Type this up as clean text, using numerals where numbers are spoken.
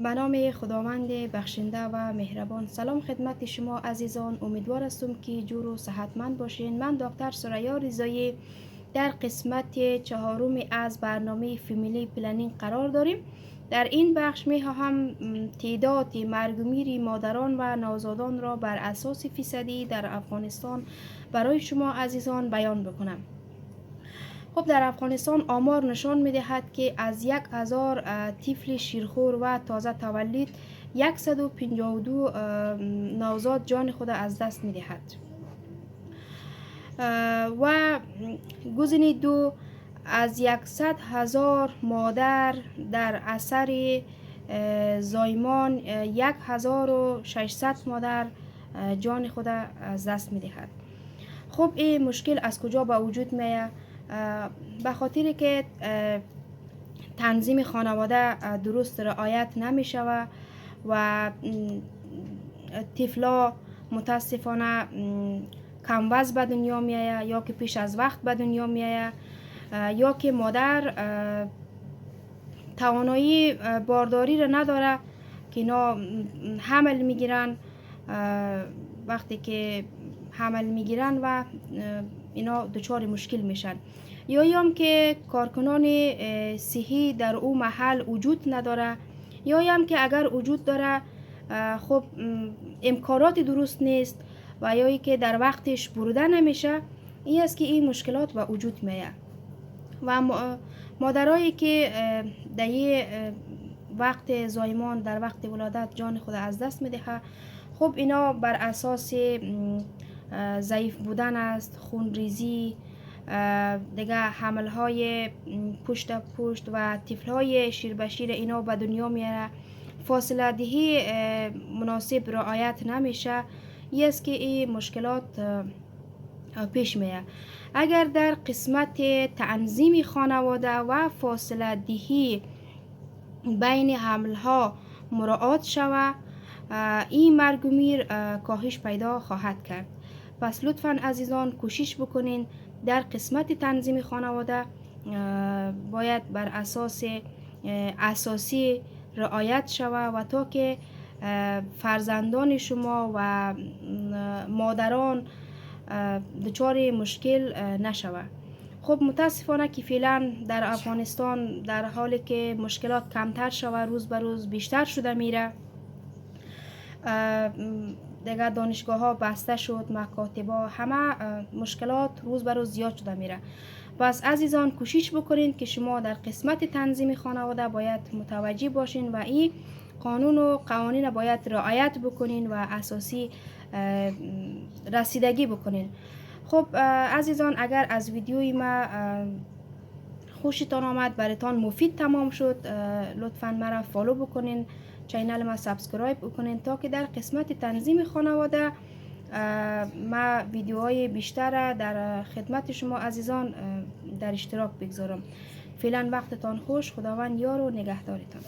به نام خداوند بخشنده و مهربان. سلام خدمت شما عزیزان، امیدوار هستم که جور و صحتمند باشین. من دکتر ثریا رضایی در قسمت چهارم از برنامه فامیلی پلنینگ قرار داریم. در این بخش می هم تعداد مرگ و میر مادران و نوزادان را بر اساس فیصدی در افغانستان برای شما عزیزان بیان بکنم. خب در افغانستان آمار نشان می دهد که از 1000 طفل شیرخور و تازه تولد 152 نوزاد جان خود از دست می دهد و گزینه دو از 100,000 مادر در اثر زایمان 1600 مادر جان خود از دست می دهد. خب این مشکل از کجا به وجود می آید؟ به خاطر که تنظیم خانواده درست رعایت نمی شود و طفلا متاسفانه کم وزن به دنیا می آید یا که پیش از وقت به دنیا می آید یا که مادر توانایی بارداری را نداره که اینا حمل می گیرن. وقتی که حمل می گیرن و اینا دچار مشکل میشن، یا هم که کارکنان صحی در او محل وجود نداره، یا هم که اگر وجود داره خب امکانات درست نیست و یا که در وقتش بروده نمیشه. این است که این مشکلات به وجود میاد و مادرایی که در وقت زایمان در وقت ولادت جان خود از دست میده، خب اینا بر اساس ضعیف بودن است، خون ریزی، دیگه حمل های پشت پشت و طفل های شیر به شیر اینا به دنیا میاره، فاصله دهی مناسب رعایت نمیشه. این است که این مشکلات پیش میاد. اگر در قسمت تنظیم خانواده و فاصله دهی بین حمل ها مراعات شود، این مرگ و میر کاهش پیدا خواهد کرد. پس لطفاً عزیزان کوشش بکنین در قسمت تنظیم خانواده باید بر اساس اساسی رعایت شود و تا که فرزندان شما و مادران دچار مشکل نشود. خب متاسفانه که فعلا در افغانستان در حالی که مشکلات کمتر شود، روز به روز بیشتر شده میره. دیگه دانشگاه ها بسته شد، مکاتب ها، همه مشکلات روز به روز زیاد شده میره. پس عزیزان کوشش بکنین که شما در قسمت تنظیم خانواده باید متوجه باشین و این قانون و قوانین باید رعایت بکنین و اساسی رسیدگی بکنین. خب عزیزان اگر از ویدیوی ما خوشتان آمد، براتان مفید تمام شد، لطفاً مرا فالو بکنین، چینل ما سابسکرایب بکنین تا که در قسمت تنظیم خانواده ما ویدیوهای بیشتر در خدمت شما عزیزان در اشتراک بگذارم. فعلا وقتتان خوش، خداوند یار و نگهدارتان.